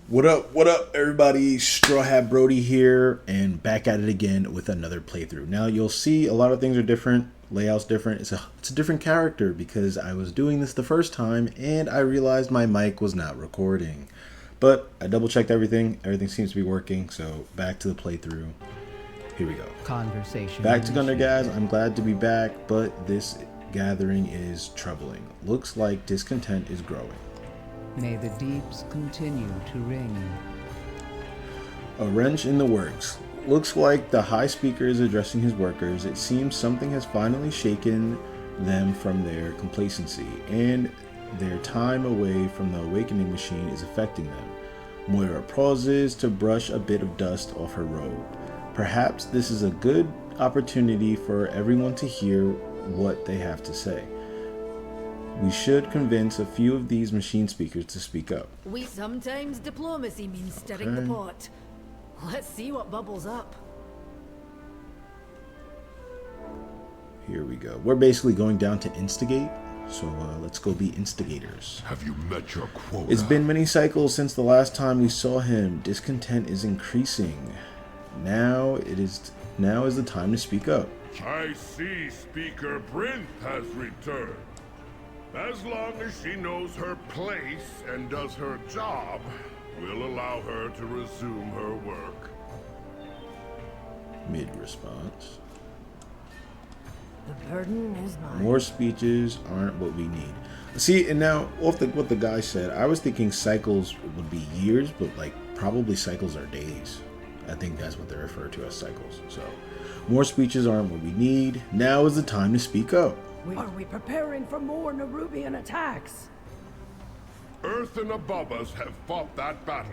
What up, everybody? Straw Hat Brody here, and back at it again with another playthrough. Now, you'll see a lot of things are different, layout's different. It's a different character because I was doing this the first time, and I realized my mic was not recording. But I double-checked everything. Everything seems to be working, so back to the playthrough. Here we go. Conversation. Back to Gundergaz. I'm glad to be back, but this gathering is troubling. Looks like discontent is growing. May the deeps continue to ring. A wrench in the works. Looks like the High Speaker is addressing his workers. It seems something has finally shaken them from their complacency, and their time away from the awakening machine is affecting them. Moira pauses to brush a bit of dust off her robe. Perhaps this is a good opportunity for everyone to hear what they have to say. We should convince a few of these machine speakers to speak up. Sometimes diplomacy means stirring the pot. Let's see what bubbles up. Here we go. We're basically going down to instigate, so let's go be instigators. Have you met your quota? It's been many cycles since the last time we saw him. Discontent is increasing. Now is the time to speak up. I see Speaker Brinth has returned. As long as she knows her place and does her job, we'll allow her to resume her work. Mid-response. The burden is mine. More speeches aren't what we need. See, and now, off what the guy said, I was thinking cycles would be years, but like probably cycles are days. I think that's what they refer to as cycles. So, more speeches aren't what we need. Now is the time to speak up. Are we preparing for more Nerubian attacks? Earth and above us have fought that battle,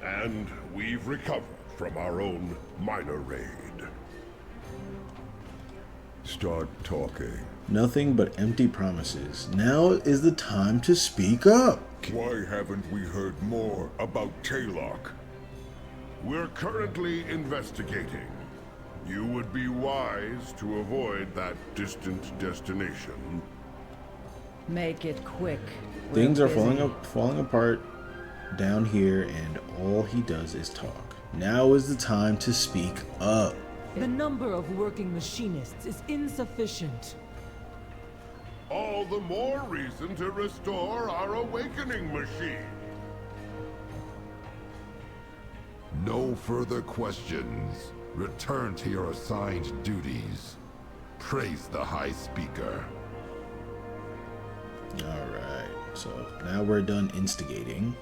and we've recovered from our own minor raid. Start talking. Nothing but empty promises. Now is the time to speak up. Why haven't we heard more about Taelloch? We're currently investigating. You would be wise to avoid that distant destination. Make it quick. Things are falling apart down here, and all he does is talk. Now is the time to speak up. The number of working machinists is insufficient. All the more reason to restore our awakening machine. No further questions. Return to your assigned duties. Praise the High Speaker. Alright, so now we're done instigating.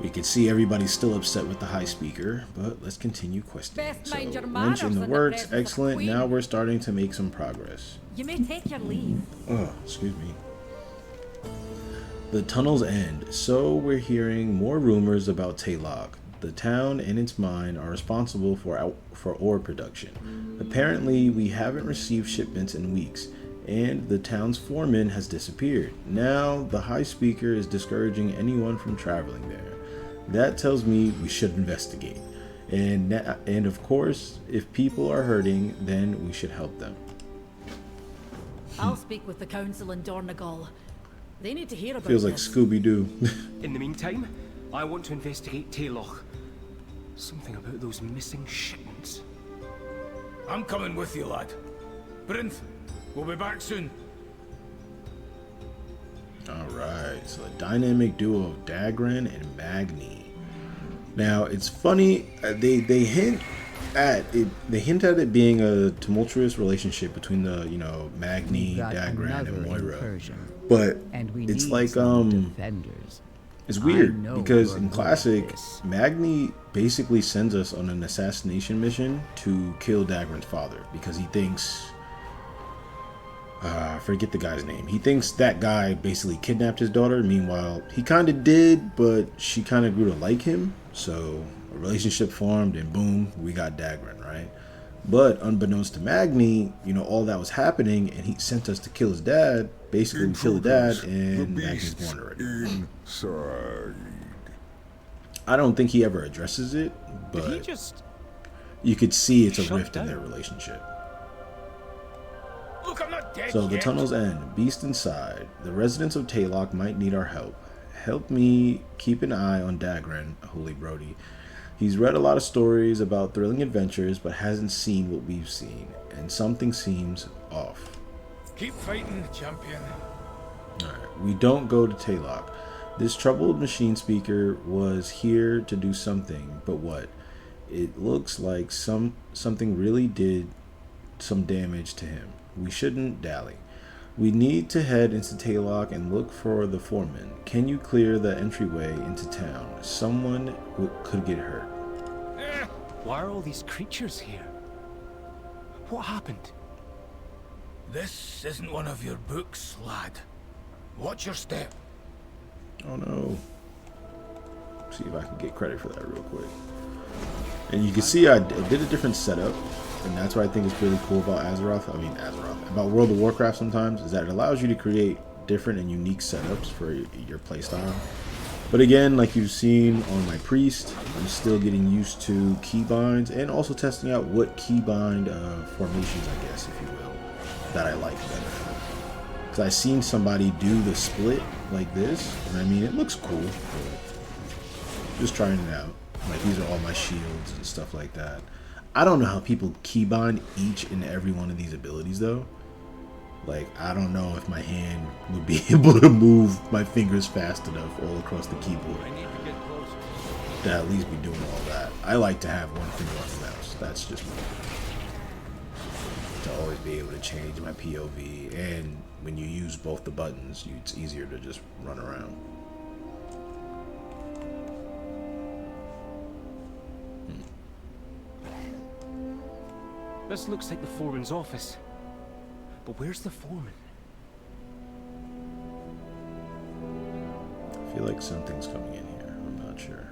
We can see everybody's still upset with the High Speaker, but let's continue questioning. Best So, mind your wrench in manners the in the works, presence of excellent. Queen. Now we're starting to make some progress. You may take your leave. Oh, excuse me. The tunnel's end. So we're hearing more rumors about Taelloch. The town and its mine are responsible for ore production. Apparently, we haven't received shipments in weeks, and the town's foreman has disappeared. Now, the High Speaker is discouraging anyone from traveling there. That tells me we should investigate. And of course, if people are hurting, then we should help them. I'll speak with the council in Dornegal. They need to hear about Feels like this. Scooby-Doo. In the meantime, I want to investigate Taelloch. Something about those missing shipments. I'm coming with you, lad. Brinth, we'll be back soon. Alright, so a dynamic duo of Dagran and Magni. Now, it's funny, they hint at it being a tumultuous relationship between the, Magni, Dagran, and Moira. But it's like, defenders. it's weird because in Classic, Magni basically sends us on an assassination mission to kill Dagran's father because he thinks, I forget the guy's name. He thinks that guy basically kidnapped his daughter. Meanwhile, he kind of did, but she kind of grew to like him. So a relationship formed, and boom, we got Dagran, right? But unbeknownst to Magni, all that was happening, and he sent us to kill his dad. Basically, we kill the dad, and Magni's born already. Inside. I don't think he ever addresses it, but you could see it's a rift in their relationship. Look, I'm not dead So the yet. tunnel's end. Beast inside. The residents of Taelloch might need our help. help me keep an eye on Dagran, Holy Brody. He's read a lot of stories about thrilling adventures, but hasn't seen what we've seen, and something seems off. Keep fighting, champion. Alright, we don't go to Taelloch. This troubled machine speaker was here to do something, but what? It looks like something really did some damage to him. We shouldn't dally. We need to head into Taelloch and look for the foreman. Can you clear the entryway into town? Someone could get hurt. Why are all these creatures here? What happened? This isn't one of your books, lad. Watch your step. Oh no. See if I can get credit for that real quick. And you can see I did a different setup, and that's what I think is really cool about about World of Warcraft sometimes, is that it allows you to create different and unique setups for your playstyle. But again, like you've seen on my priest, I'm still getting used to keybinds and also testing out what keybind formations, I guess, if you will, that I like better. Because I've seen somebody do the split like this, and I mean, it looks cool. But just trying it out. Like, these are all my shields and stuff like that. I don't know how people keybind each and every one of these abilities, though. Like, I don't know if my hand would be able to move my fingers fast enough all across the keyboard to at least be doing all that. I like to have one finger on the mouse. That's just me. To always be able to change my POV, and when you use both the buttons, it's easier to just run around. This looks like the foreman's office. But where's the foreman? I feel like something's coming in here. I'm not sure.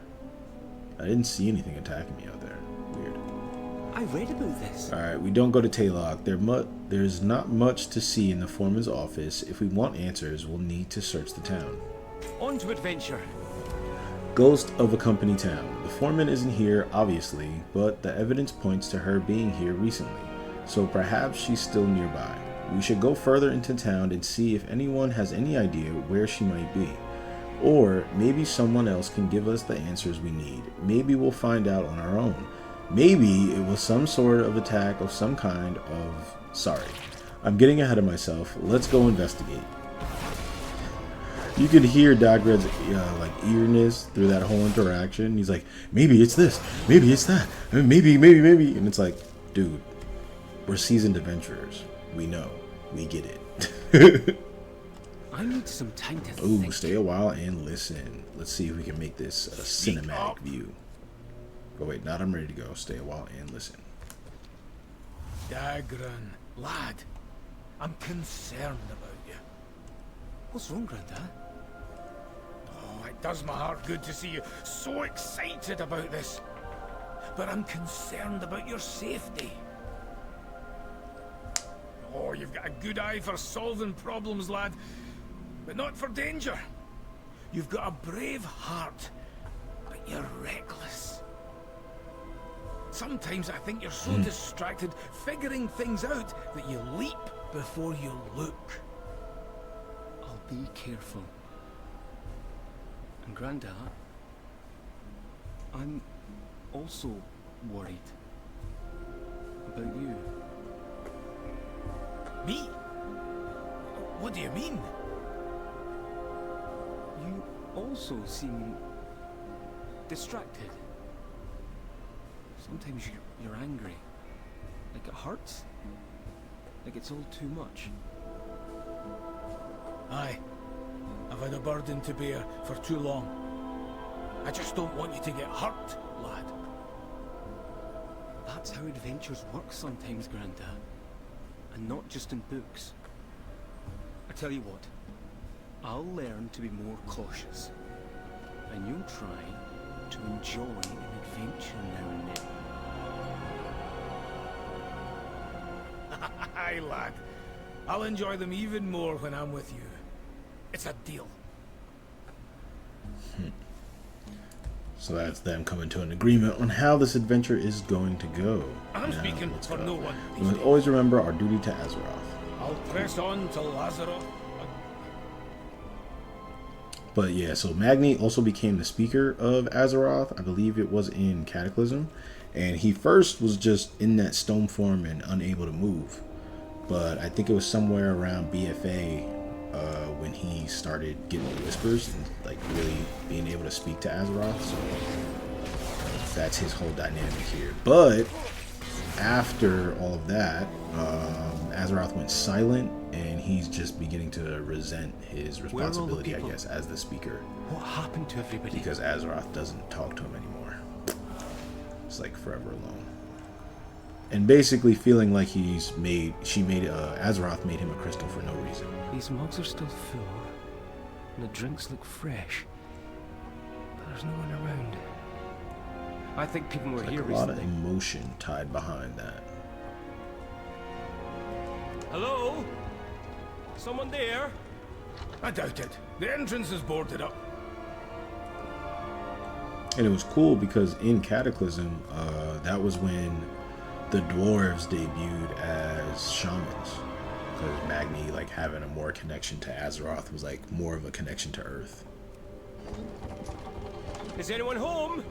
I didn't see anything attacking me out there. Weird. I read about this. Alright, we don't go to Taelloch. There's not much to see in the foreman's office. If we want answers, we'll need to search the town. On to adventure. Ghost of a company town. The foreman isn't here, obviously, but the evidence points to her being here recently, so perhaps she's still nearby. We should go further into town and see if anyone has any idea where she might be. Or maybe someone else can give us the answers we need. Maybe we'll find out on our own. Maybe it was some sort of attack of some kind of... Sorry, I'm getting ahead of myself. Let's go investigate. You could hear Dagran's like eagerness through that whole interaction. He's like, maybe it's this, maybe it's that, maybe, and it's like, dude, we're seasoned adventurers. We know, we get it. I need some time to think. Ooh, stay a while and listen. Let's see if we can make this a cinematic view. Oh wait, not I'm ready to go. Stay a while and listen. Dagran, lad, I'm concerned about you. What's wrong, Grandad? Oh, it does my heart good to see you so excited about this. But I'm concerned about your safety. Oh, you've got a good eye for solving problems, lad, but not for danger. You've got a brave heart, but you're reckless. Sometimes I think you're so distracted figuring things out that you leap before you look. I'll be careful. And Grandad, I'm also worried about you. Me? What do you mean? You also seem distracted. Sometimes you're angry. Like it hurts. Like it's all too much. Aye. I've had a burden to bear for too long. I just don't want you to get hurt, lad. That's how adventures work sometimes, Grandad. And not just in books. I tell you what, I'll learn to be more cautious. And you'll try to enjoy an adventure now and then. Aye, lad. I'll enjoy them even more when I'm with you. It's a deal. So that's them coming to an agreement on how this adventure is going to go. I'm speaking for no one. We must always remember our duty to Azeroth. I'll press on till Lazarus. But yeah, so Magni also became the speaker of Azeroth. I believe it was in Cataclysm. And he first was just in that stone form and unable to move. But I think it was somewhere around BFA when he started getting the whispers and like really being able to speak to Azeroth. So that's his whole dynamic here. But after all of that, Azeroth went silent, and he's just beginning to resent his responsibility, I guess, as the speaker. What happened to everybody? Because Azeroth doesn't talk to him anymore. It's like forever alone. And basically feeling like Azeroth made him a crystal for no reason. These mugs are still full, and the drinks look fresh, but there's no one around. I think people were It's here like a lot of recently. emotion tied behind that. Hello? Someone there? I doubt it. The entrance is boarded up. And it was cool because in Cataclysm, that was when the dwarves debuted as shamans. Because Magni, like, having a more connection to Azeroth was like more of a connection to Earth. Is anyone home?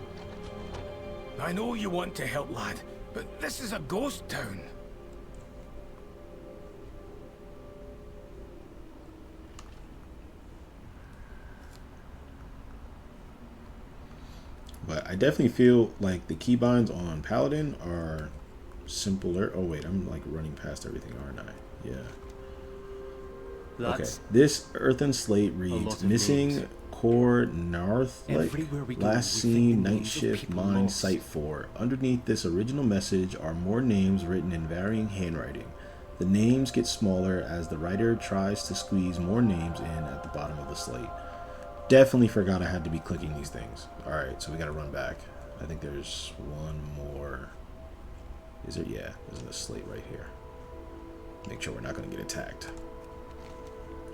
I know you want to help, lad, but this is a ghost town. But I definitely feel like the keybinds on Paladin are simpler. Oh wait, I'm like running past everything, aren't I? Yeah. That's okay. This earthen slate reads missing names. core Narth, Everywhere we go, last we think seen the night names of shift people mine lost. site 4. Underneath this original message are more names written in varying handwriting. The names get smaller as the writer tries to squeeze more names in at the bottom of the slate. Definitely forgot I had to be clicking these things. Alright, so we gotta run back. I think there's one more. Is there? Yeah, there's a slate right here. Make sure we're not gonna get attacked.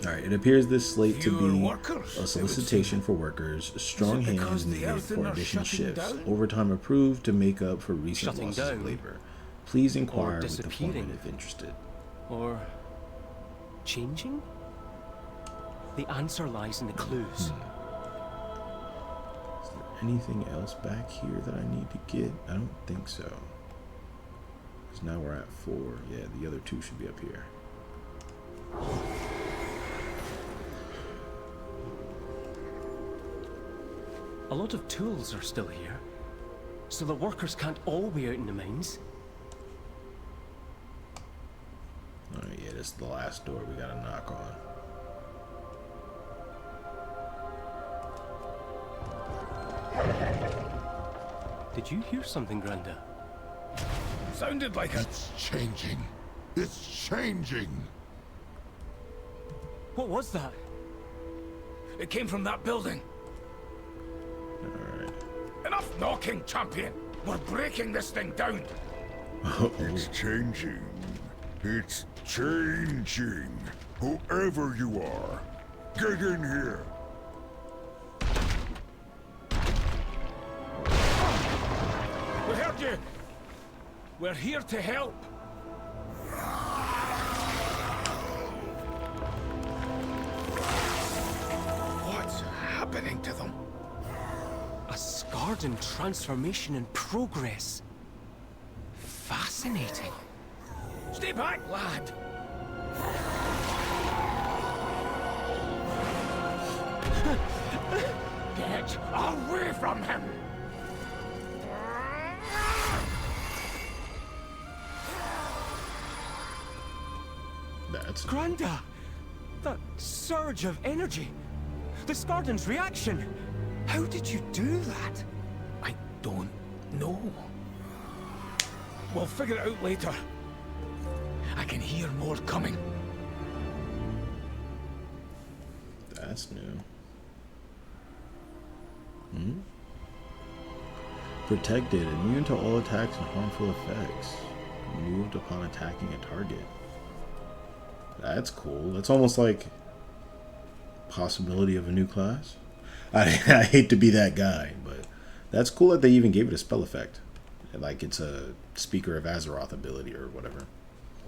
Alright, it appears this slate to Fewer be workers, a solicitation for workers, strong because hands the needed Earthen for are additional shutting shifts, down? overtime approved to make up for recent Shutting losses of down? labor. Please inquire with the disappearing? foreman if interested. Or changing? The answer lies in the clues. Is there anything else back here that I need to get? I don't think so. Because now we're at 4. Yeah, the other 2 should be up here. A lot of tools are still here, so the workers can't all be out in the mines. Alright, yeah, this is the last door we gotta knock on. Did you hear something, Granda? Sounded like a... It's changing. It's changing. What was that? It came from that building. Alright. Enough knocking, champion. We're breaking this thing down. It's changing. It's changing. Whoever you are, get in here. We heard you. We're here to help. What's happening to them? A SKARDYN transformation in progress. Fascinating. Stay back, lad. Get away from him. That's Granda! That surge of energy! The SKARDYN's reaction! How did you do that? I don't know. We'll figure it out later. I can hear more coming. That's new. Protected, immune to all attacks and harmful effects. Removed upon attacking a target. That's cool. That's almost like possibility of a new class. I hate to be that guy, but that's cool that they even gave it a spell effect. Like it's a Speaker of Azeroth ability or whatever.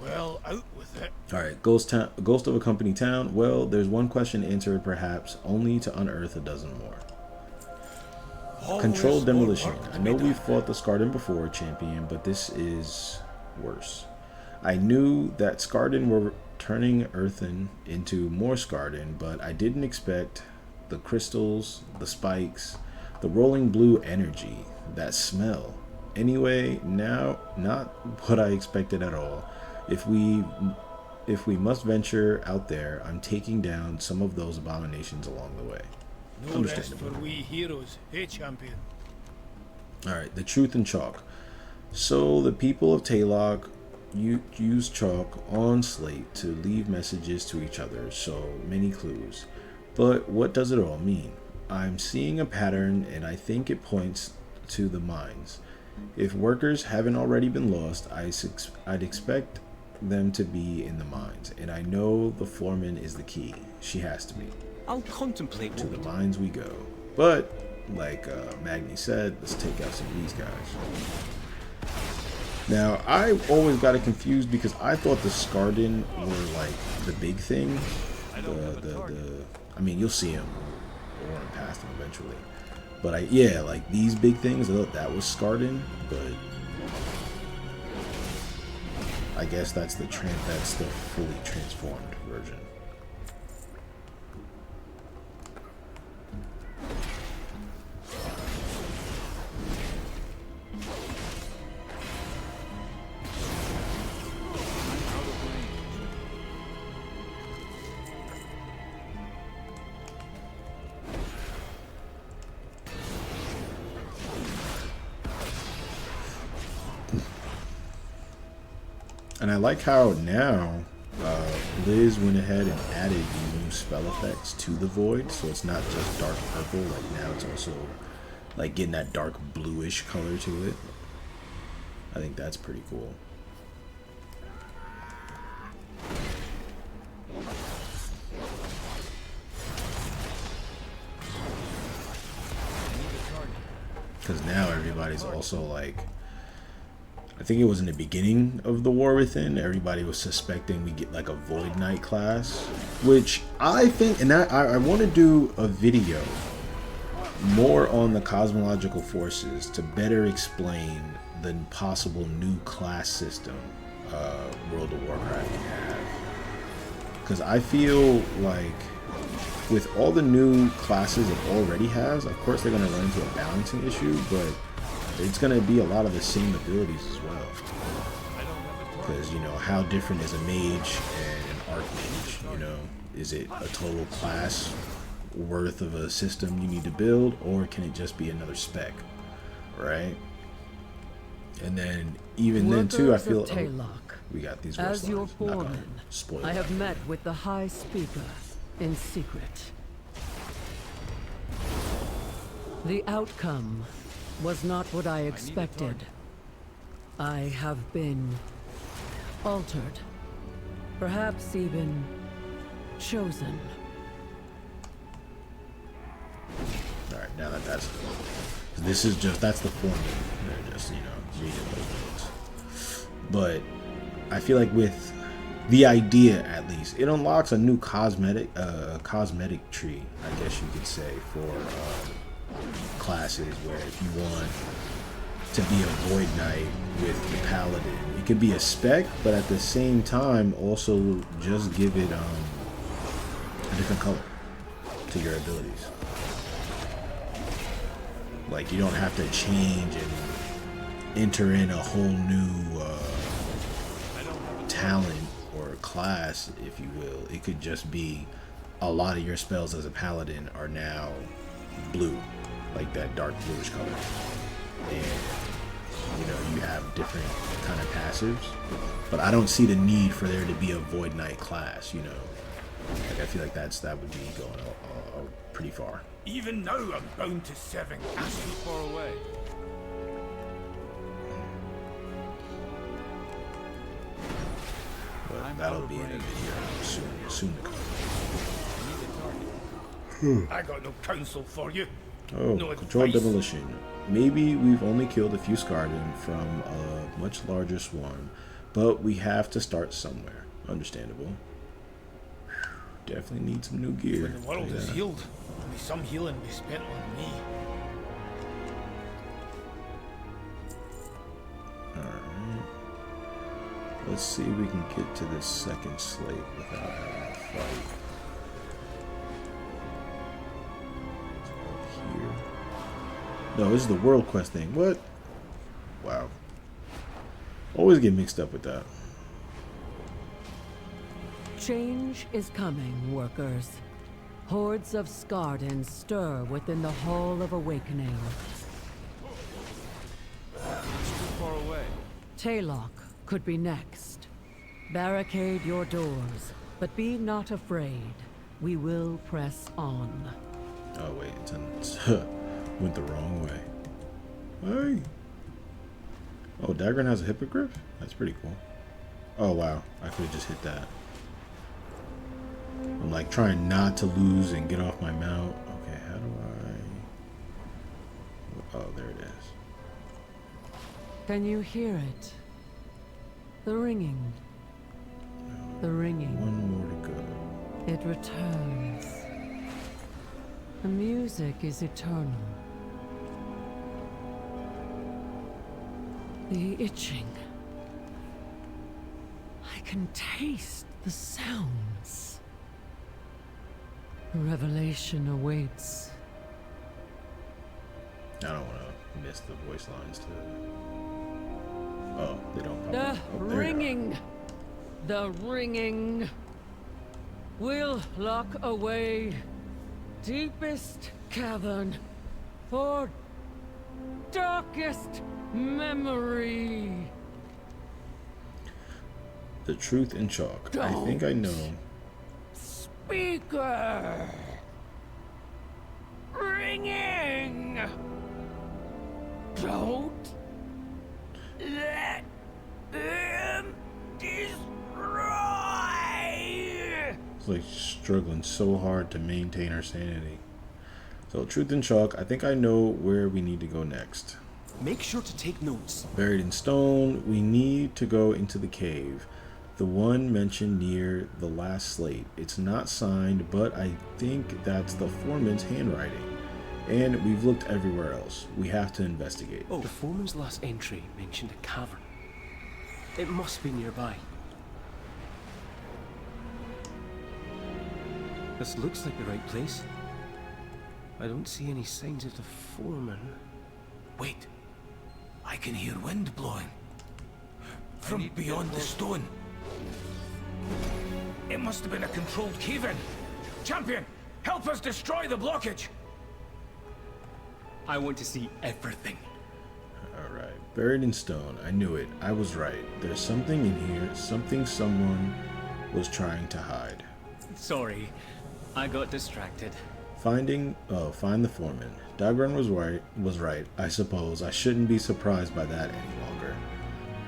Well, out with it. Alright, Ghost of a Company Town. Well, there's one question answered, perhaps, only to unearth a dozen more. Controlled demolition. I know we've fought the SKARDYN before, champion, but this is worse. I knew that SKARDYN were turning Earthen into more SKARDYN, but I didn't expect the crystals, the spikes, the rolling blue energy, that smell. Anyway, now not what I expected at all. If we must venture out there, I'm taking down some of those abominations along the way. No rest for we heroes, hey champion. Alright, the truth in chalk. So the people of Taelloch use chalk on slate to leave messages to each other, so many clues. But what does it all mean? I'm seeing a pattern, and I think it points to the mines. If workers haven't already been lost, I'd expect them to be in the mines, and I know the foreman is the key. She has to be. I'll contemplate. To the mines we go. But, like Magni said, let's take out some of these guys. Now, I always got it confused because I thought the SKARDYN were like the big thing. I mean, you'll see them. We'll run past them eventually. But yeah, like these big things, I thought that was SKARDYN, but I guess that's the fully transformed version. And I like how now Liz went ahead and added new spell effects to the Void, so it's not just dark purple, like now it's also like getting that dark bluish color to it. I think that's pretty cool. Because now everybody's also like, I think it was in the beginning of the War Within, everybody was suspecting we get like a Void Knight class, which I think, and I want to do a video more on the cosmological forces to better explain the possible new class system World of Warcraft can have. Because I feel like with all the new classes it already has, of course they're going to run into a balancing issue, but it's going to be a lot of the same abilities as well. Because, you know, how different is a mage and an archmage? You know, is it a total class worth of a system you need to build, or can it just be another spec, right? And then, even then too, I feel we got these as your foreman, I have met with the High Speaker in secret. The outcome was not what I expected. I have been altered, perhaps even chosen. Alright, now that's this is just, that's the formula. They're just, you know, reading those notes. But I feel like with the idea, at least, it unlocks a new cosmetic tree, I guess you could say, for classes, where if you want to be a Void Knight with the Paladin, it could be a spec, but at the same time also just give it a different color to your abilities. Like, you don't have to change and enter in a whole new talent or class, if you will. It could just be a lot of your spells as a Paladin are now blue, like that dark bluish color, and you know, you have different kind of passives, but I don't see the need for there to be a Void Knight class, you know. Like, I feel like that would be going pretty far. Even now I'm bound to serving. That's too far away. But that'll be in a video soon to come. I got no counsel for you. Oh, no controlled advice. demolition. Maybe we've only killed a few SKARDYN from a much larger swarm, But we have to start somewhere. Understandable. Definitely need some new gear. When the world is healed, may some healing be spent on me. Alright. Let's see if we can get to this second slate without having to fight. Up here. No, this is the world quest thing. What? Wow. Always get mixed up with that. Change is coming, workers. Hordes of SKARDYN stir within the Hall of Awakening. It's too far away. Taelloch could be next. Barricade your doors, but be not afraid. We will press on. Oh wait, it's went the wrong way. Hey. Oh, Dagran has a hippogriff? That's pretty cool. Oh wow, I could have just hit that. I'm like trying not to lose and get off my mount. Okay, how do I... Oh, there it is. Can you hear it? The ringing. The ringing. One more to go. It returns. The music is eternal. The itching. I can taste the sounds. Revelation awaits. I don't want to miss the voice lines to... Oh, they don't pop The up. Oh, there they are. ringing. The ringing. We'll lock away deepest cavern for darkest memory. The truth in chalk. I think I know. Speaker. Ringing. Don't let them destroy. It's like struggling so hard to maintain her sanity. So, truth in chalk. I think I know where we need to go next. Make sure to take notes. Buried in stone, we need to go into the cave. The one mentioned near the last slate. It's not signed, but I think that's the foreman's handwriting. And we've looked everywhere else. We have to investigate. Oh, the foreman's last entry mentioned a cavern. It must be nearby. This looks like the right place. I don't see any signs of the foreman. Wait, I can hear wind blowing from beyond the stone. It must have been a controlled cave-in. Champion, help us destroy the blockage. I want to see everything. Alright, buried in stone. I knew it. I was right. There's something in here, something someone was trying to hide. Sorry, I got distracted. Find the foreman. Dagran was right. I suppose I shouldn't be surprised by that any longer.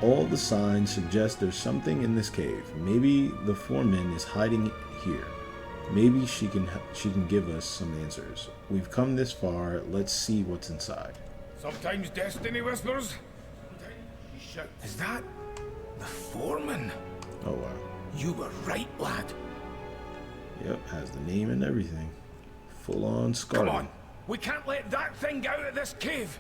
All the signs suggest there's something in this cave. Maybe the foreman is hiding here. Maybe she can give us some answers. We've come this far. Let's see what's inside. Sometimes destiny whispers. Is that the foreman? Oh wow. You were right, lad. Yep, has the name and everything. Full on SKARDYN. Come on, we can't let that thing out of this cave.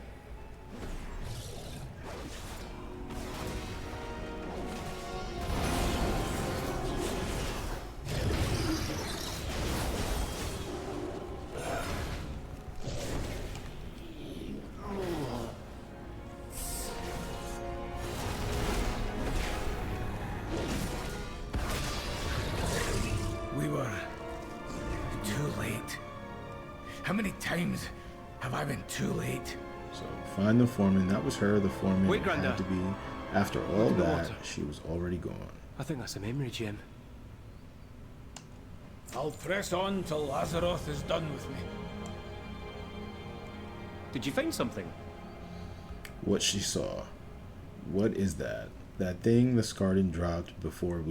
We were too late. How many times have I been too late? So find the foreman. That was her. The foreman Wait, had Granda. to be. After all Look at the that, water. she was already gone. I think that's a memory gem. I'll press on till Lazaroth is done with me. Did you find something? What she saw. What is that? That thing the SKARDYN dropped before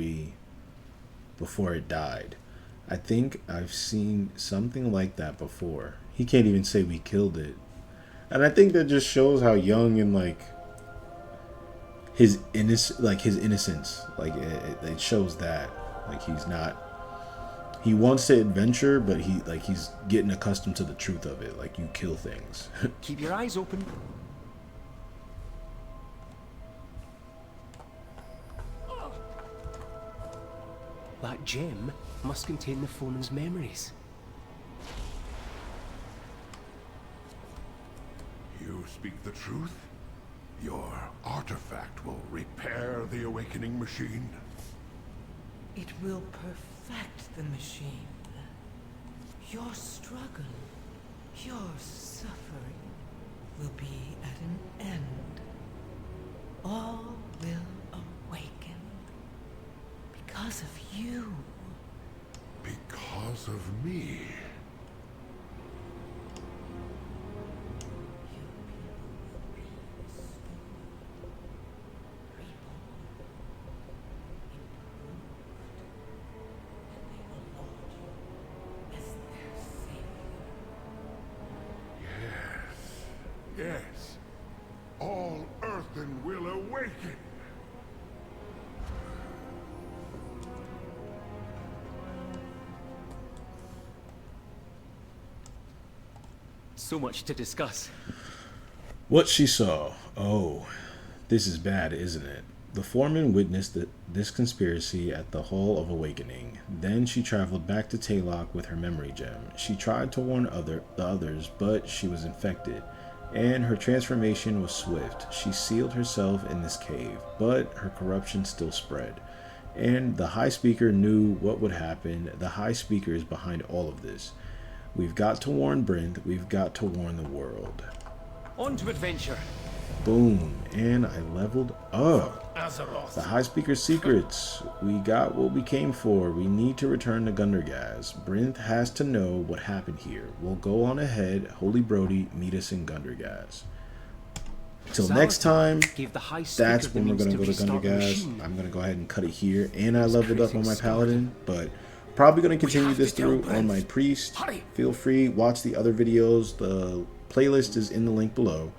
it died. I think I've seen something like that before. He can't even say we killed it. And I think that just shows how young and like his innocence. Like it shows that like he's not. He wants to adventure, but he's getting accustomed to the truth of it. Like, you kill things. Keep your eyes open. That gem must contain the foeman's memories. You speak the truth? Your artifact will repair the awakening machine? It will perfect the machine. Your struggle, your suffering will be at an end. All will awaken because of you. Because of me? Yes. All earthen will awaken. So much to discuss. What she saw. Oh, this is bad, isn't it? The foreman witnessed this conspiracy at the Hall of Awakening. Then she traveled back to Taelloch with her memory gem. She tried to warn the others, but she was infected, and her transformation was swift. She sealed herself in this cave, but her corruption still spread. And the High Speaker knew what would happen. The High Speaker is behind all of this. We've got to warn Brynth. We've got to warn the world. On to adventure. Boom. And I leveled up. Azeroth. The High Speaker's secrets. We got what we came for. We need to return to Gundergaz. Brynth has to know what happened here. We'll go on ahead. Holy Brody, meet us in Gundergaz. Till next time, that's when we're going to go to Gundergaz. I'm going to go ahead and cut it here. And I leveled up on my Paladin, but probably going to continue this through on my Priest. Feel free, watch the other videos. The playlist is in the link below.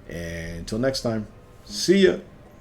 And until next time, see ya!